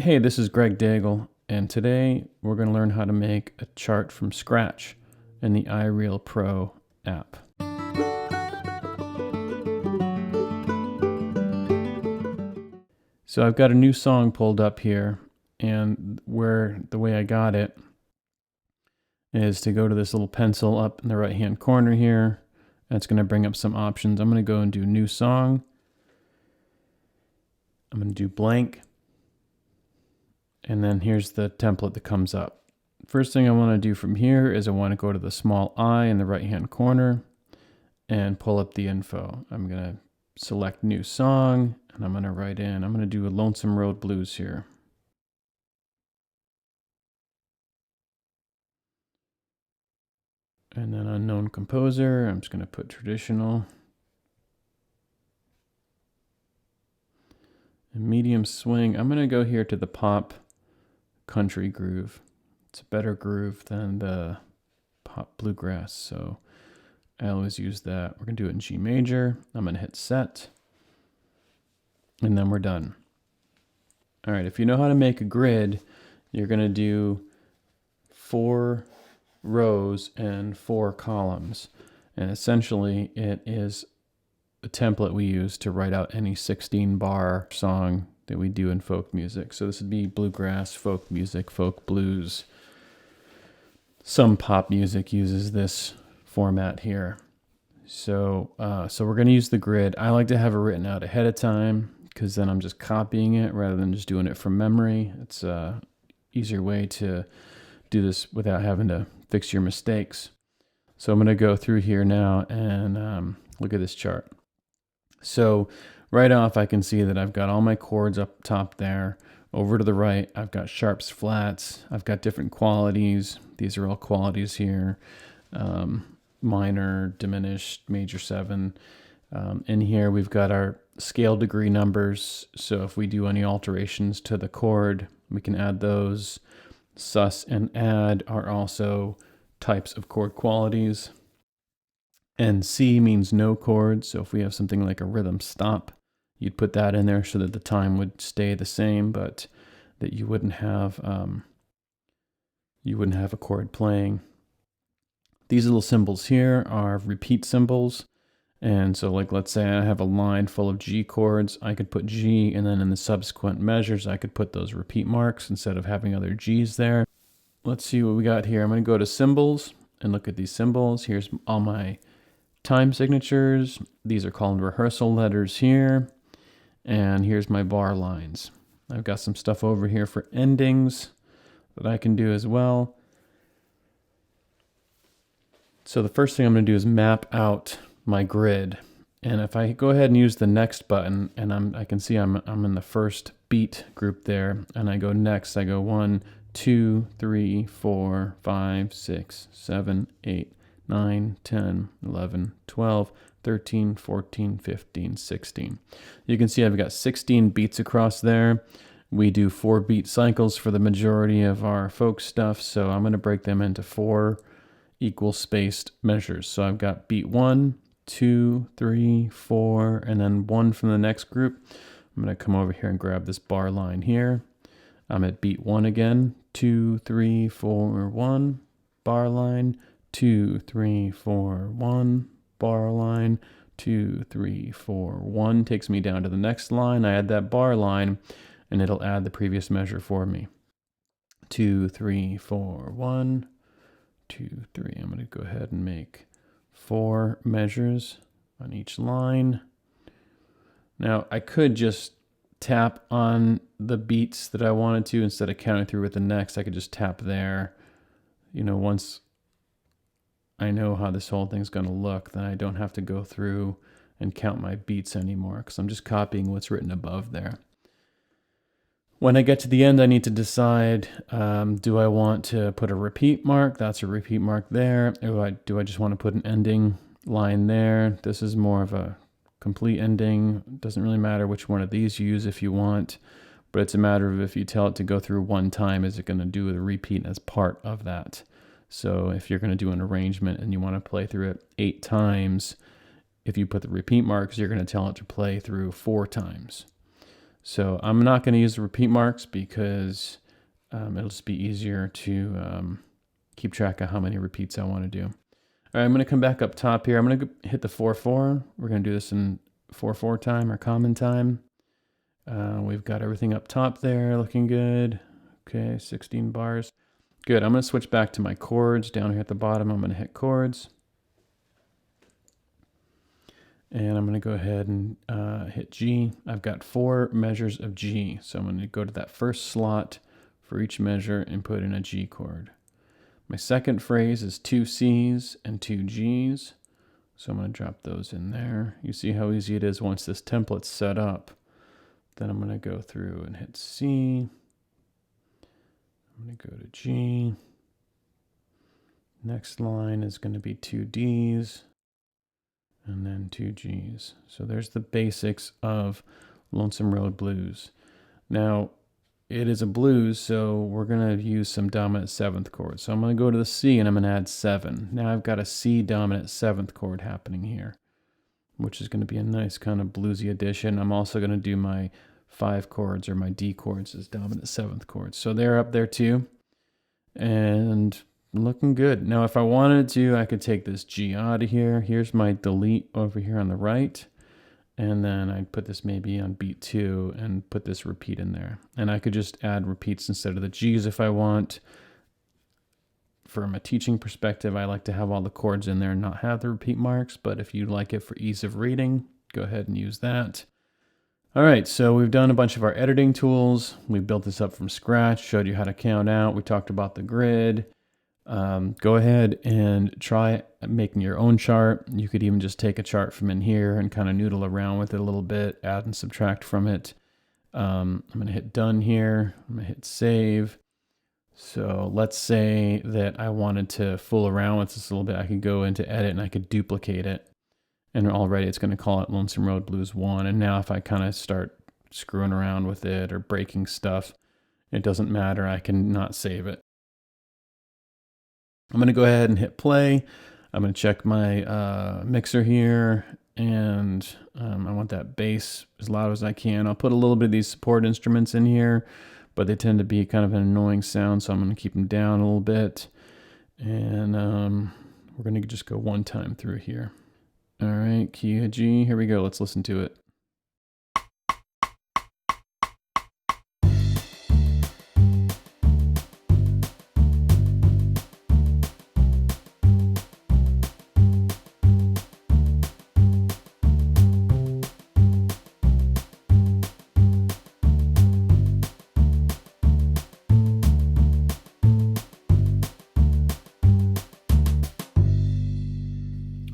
Hey, this is Greg Daigle, and today we're going to learn how to make a chart from scratch in the iReal Pro app. So I've got a new song pulled up here, and the way I got it is to go to this little pencil up in the right-hand corner here. That's going to bring up some options. I'm going to go and do new song. I'm going to do blank. And then here's the template that comes up. First thing I want to do from here is I want to go to the small I in the right-hand corner and pull up the info. I'm going to select new song and I'm going to write in, I'm going to do a Lonesome Road Blues here. And then unknown composer, I'm just going to put traditional. And medium swing, I'm going to go here to the pop country groove. It's a better groove than the pop bluegrass, so I always use that. We're going to do it in G major. I'm going to hit set, and then we're done. All right, if you know how to make a grid, you're going to do 4 rows and 4 columns, and essentially it is a template we use to write out any 16-bar song that we do in folk music. So this would be bluegrass, folk music, folk blues. Some pop music uses this format here. So we're going to use the grid. I like to have it written out ahead of time because then I'm just copying it rather than just doing it from memory. It's a easier way to do this without having to fix your mistakes. So I'm going to go through here now and look at this chart. So right off, I can see that I've got all my chords up top there. Over to the right, I've got sharps, flats. I've got different qualities. These are all qualities here. Minor, diminished, major 7. In here, we've got our scale degree numbers. So if we do any alterations to the chord, we can add those. Sus and add are also types of chord qualities. And C means no chord. So if we have something like a rhythm stop, you'd put that in there so that the time would stay the same, but that you wouldn't have a chord playing. These little symbols here are repeat symbols. And so like, let's say I have a line full of G chords, I could put G, and then in the subsequent measures, I could put those repeat marks instead of having other G's there. Let's see what we got here. I'm going to go to symbols and look at these symbols. Here's all my time signatures. These are called rehearsal letters here. And here's my bar lines. I've got some stuff over here for endings that I can do as well. So the first thing I'm going to do is map out my grid. And if I go ahead and use the next button, and I can see I'm in the first beat group there, and I go next, I go 1, 2, 3, 4, 5, 6, 7, 8, 9, 10, 11, 12, 13, 14, 15, 16. You can see I've got 16 beats across there. We do 4 beat cycles for the majority of our folk stuff, so I'm going to break them into 4 equal spaced measures. So I've got beat 1, 2, 3, 4, and then 1 from the next group. I'm going to come over here and grab this bar line here. I'm at beat 1 again, 2, 3, 4, 1, bar line, 2, 3, 4, 1, bar line, 2, 3, 4, 1, takes me down to the next line. I add that bar line and it'll add the previous measure for me. 2, 3, 4, 1, 2, 3. I'm going to go ahead and make 4 measures on each line. Now I could just tap on the beats that I wanted to instead of counting through with the next. I could just tap there. You know, once I know how this whole thing's going to look, then I don't have to go through and count my beats anymore because I'm just copying what's written above there. When I get to the end, I need to decide, do I want to put a repeat mark? That's a repeat mark there. Or do I just want to put an ending line there? This is more of a complete ending. It doesn't really matter which one of these you use if you want, but it's a matter of if you tell it to go through one time, is it going to do the repeat as part of that? So if you're going to do an arrangement and you want to play through it 8 times, if you put the repeat marks, you're going to tell it to play through 4 times. So I'm not going to use the repeat marks because it'll just be easier to keep track of how many repeats I want to do. All right, I'm going to come back up top here. I'm going to hit the 4/4. We're going to do this in 4/4 time or common time. We've got everything up top there looking good. Okay, 16 bars. Good. I'm going to switch back to my chords. Down here at the bottom, I'm going to hit chords. And I'm going to go ahead and hit G. I've got 4 measures of G. So I'm going to go to that first slot for each measure and put in a G chord. My second phrase is 2 C's and 2 G's. So I'm going to drop those in there. You see how easy it is once this template's set up. Then I'm going to go through and hit C. I'm going to go to G. Next line is going to be 2 D's and then 2 G's. So there's the basics of Lonesome Road Blues. Now, it is a blues, so we're going to use some dominant 7th chords. So I'm going to go to the C and I'm going to add 7. Now I've got a C dominant 7th chord happening here, which is going to be a nice kind of bluesy addition. I'm also going to do my 5 chords or my D chords as dominant 7th chords. So they're up there too. And looking good. Now, if I wanted to, I could take this G out of here. Here's my delete over here on the right. And then I'd put this maybe on beat 2 and put this repeat in there. And I could just add repeats instead of the G's if I want. From a teaching perspective, I like to have all the chords in there and not have the repeat marks. But if you like it for ease of reading, go ahead and use that. All right, so we've done a bunch of our editing tools. We built this up from scratch, showed you how to count out. We talked about the grid. Go ahead and try making your own chart. You could even just take a chart from in here and kind of noodle around with it a little bit, add and subtract from it. I'm going to hit done here. I'm going to hit save. So let's say that I wanted to fool around with this a little bit. I could go into edit and I could duplicate it. And already it's going to call it Lonesome Road Blues 1. And now if I kind of start screwing around with it or breaking stuff, it doesn't matter. I can not save it. I'm going to go ahead and hit play. I'm going to check my mixer here. And I want that bass as loud as I can. I'll put a little bit of these support instruments in here, but they tend to be kind of an annoying sound. So I'm going to keep them down a little bit. And we're going to just go one time through here. All right, key a G. Here we go. Let's listen to it.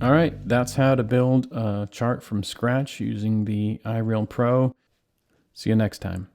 All right, that's how to build a chart from scratch using the iReal Pro. See you next time.